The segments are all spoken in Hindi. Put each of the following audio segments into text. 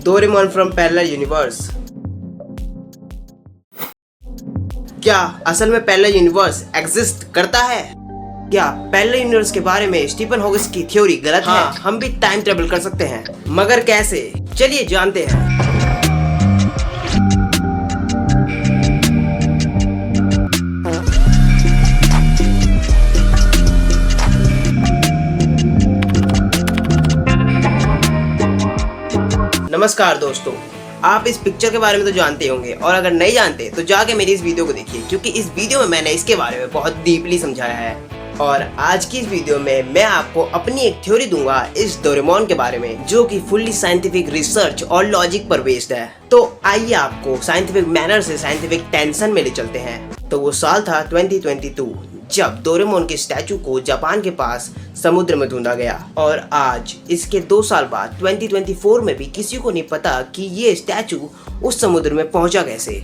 Doraemon from parallel universe. क्या असल में पैरेलल यूनिवर्स एग्जिस्ट करता है? क्या पैरेलल यूनिवर्स के बारे में स्टीफन हॉकिंस की थ्योरी गलत है? हम भी टाइम ट्रेवल कर सकते हैं, मगर कैसे? चलिए जानते हैं। नमस्कार दोस्तों, आप इस पिक्चर के बारे में तो जानते होंगे, और अगर नहीं जानते तो जाके मेरी इस वीडियो को देखिए, क्योंकि इस वीडियो में मैंने इसके बारे में बहुत डीपली समझाया है। और आज की इस वीडियो में मैं आपको अपनी एक थ्योरी दूंगा इस डोरेमोन के बारे में, जो कि फुल्ली साइंटिफिक रिसर्च और लॉजिक पर बेस्ड है। तो आइए आपको साइंटिफिक मैनर से साइंटिफिक टेंशन में ले चलते हैं। तो वो साल था 2022, जब डोरेमोन के स्टैचू को जापान के पास समुद्र में ढूंढा गया। और आज इसके 2 साल बाद 2024 में भी किसी को नहीं पता कि ये स्टैचू उस समुद्र में पहुंचा कैसे।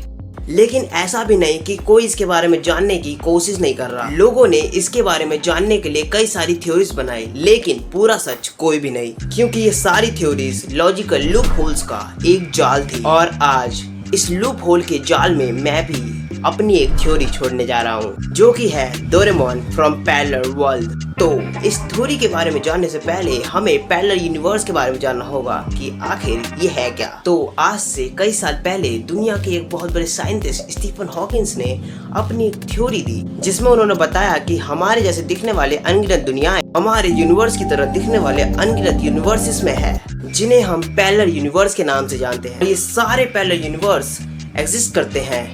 लेकिन ऐसा भी नहीं कि कोई इसके बारे में जानने की कोशिश नहीं कर रहा। लोगों ने इसके बारे में जानने के लिए कई सारी थ्योरीज बनाई, लेकिन पूरा सच कोई भी नहीं, क्योंकि ये सारी थ्योरीज लॉजिकल लूप होल्स का एक जाल थी। और आज इस लूप होल के जाल में मैं भी अपनी एक थ्योरी छोड़ने जा रहा हूँ, जो कि है डोरेमोन फ्रॉम पैरेलल वर्ल्ड। तो इस थ्योरी के बारे में जानने से पहले हमें पैरेलल यूनिवर्स के बारे में जानना होगा कि आखिर ये है क्या। तो आज से कई साल पहले दुनिया के एक बहुत बड़े साइंटिस्ट स्टीफन हॉकिंस ने अपनी एक थ्योरी दी, जिसमें उन्होंने बताया कि हमारे जैसे दिखने वाले अनगिनत दुनियाएं हमारे यूनिवर्स की तरह दिखने वाले अनगिनत यूनिवर्सेस में है, जिन्हें हम पैरेलल यूनिवर्स के नाम से जानते हैं। ये सारे पैरेलल यूनिवर्स एग्जिस्ट करते हैं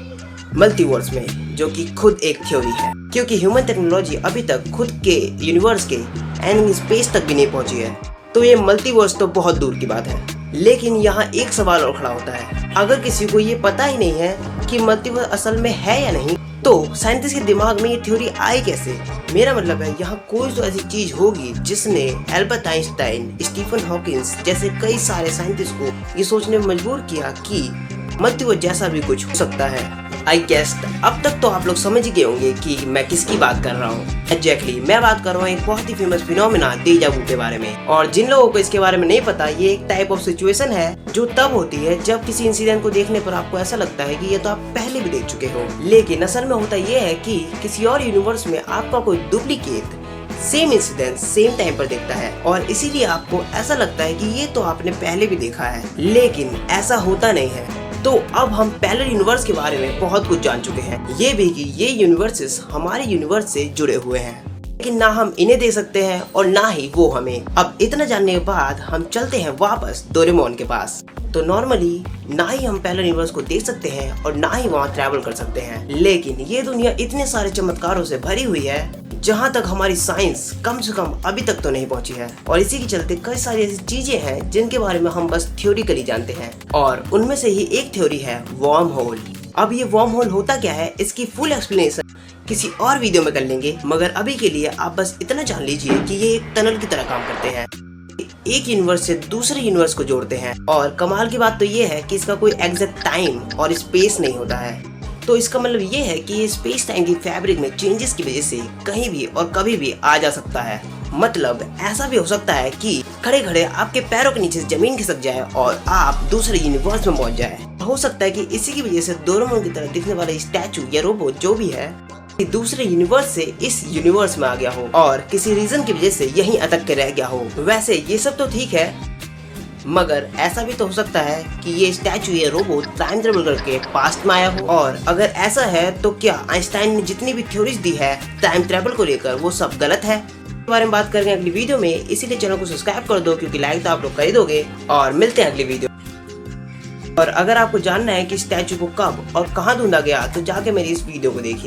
मल्टीवर्स में, जो कि खुद एक थ्योरी है, क्योंकि ह्यूमन टेक्नोलॉजी अभी तक खुद के यूनिवर्स के एंड स्पेस तक भी नहीं पहुंची है। तो ये मल्टीवर्स तो बहुत दूर की बात है। लेकिन यहाँ एक सवाल और खड़ा होता है, अगर किसी को ये पता ही नहीं है कि मल्टीवर्स असल में है या नहीं, तो साइंटिस्ट के दिमाग में ये थ्योरी आई कैसे? मेरा मतलब है यहाँ कोई तो ऐसी चीज होगी जिसने एल्बर्ट आइंस्टाइन, स्टीफन हॉकिंस जैसे कई सारे साइंटिस्ट को ये सोचने में मजबूर किया कि मल्टीवर्स जैसा भी कुछ हो सकता है। आई गेस अब तक तो आप लोग समझ गए होंगे कि मैं किसकी बात कर रहा हूँ। एग्जैक्टली मैं बात कर रहा हूँ एक बहुत ही फेमस फिनोमेना डेजा वू के बारे में। और जिन लोगों को इसके बारे में नहीं पता, ये एक टाइप ऑफ सिचुएशन है जो तब होती है जब किसी इंसिडेंट को देखने पर आपको ऐसा लगता है कि ये तो आप पहले भी देख चुके हो। लेकिन असल में होता ये है कि किसी और यूनिवर्स में आपका कोई duplicate same incident same time पर देखता है, और इसीलिए आपको ऐसा लगता है कि ये तो आपने पहले भी देखा है। लेकिन ऐसा होता नहीं है। तो अब हम पैरेलल यूनिवर्स के बारे में बहुत कुछ जान चुके हैं, ये भी कि ये यूनिवर्सेस हमारे यूनिवर्स से जुड़े हुए हैं, लेकिन ना हम इन्हें देख सकते हैं और ना ही वो हमें। अब इतना जानने के बाद हम चलते हैं वापस डोरेमोन के पास। तो नॉर्मली ना ही हम पैरेलल यूनिवर्स को देख सकते हैं और ना ही वहाँ ट्रैवल कर सकते हैं, लेकिन ये दुनिया इतने सारे चमत्कारों से भरी हुई है जहाँ तक हमारी साइंस कम से कम अभी तक तो नहीं पहुँची है। और इसी के चलते कई सारी ऐसी चीजें हैं जिनके बारे में हम बस थ्योरिकली जानते हैं, और उनमें से ही एक थ्योरी है वर्म होल। अब ये वर्म होल होता क्या है, इसकी फुल एक्सप्लेनेशन किसी और वीडियो में कर लेंगे, मगर अभी के लिए आप बस इतना जान लीजिए कि ये एक टनल की तरह काम करते हैं, एक यूनिवर्स से दूसरे यूनिवर्स को जोड़ते हैं। और कमाल की बात तो ये है कि इसका कोई एग्जैक्ट टाइम और स्पेस नहीं होता है। तो इसका मतलब ये है कि ये स्पेस टाइम की फैब्रिक में चेंजेस की वजह से कहीं भी और कभी भी आ जा सकता है। मतलब ऐसा भी हो सकता है कि खड़े खड़े आपके पैरों के नीचे से जमीन खिसक जाए और आप दूसरे यूनिवर्स में पहुंच जाए। हो सकता है कि इसी की वजह से डोरेमोन की तरह दिखने वाला स्टैचू या रोबोट जो भी है दूसरे यूनिवर्स से इस यूनिवर्स में आ गया हो और किसी रीजन की वजह से यहीं अटक के रह गया हो। वैसे ये सब तो ठीक है, मगर ऐसा भी तो हो सकता है कि ये स्टैचू या रोबोट टाइम ट्रेवल करके पास्ट में आया हो। और अगर ऐसा है तो क्या आइंस्टाइन ने जितनी भी थ्योरीज दी है टाइम ट्रेवल को लेकर वो सब गलत है? इस बारे में बात करेंगे अगली वीडियो में, इसीलिए चैनल को सब्सक्राइब कर दो, क्योंकि लाइक तो आप लोग कर ही दोगे। और मिलते हैं अगली वीडियो। और अगर आपको जानना है कि स्टैचू को कब और कहाँ ढूंढा गया, तो जाके मेरी इस वीडियो को देखिए।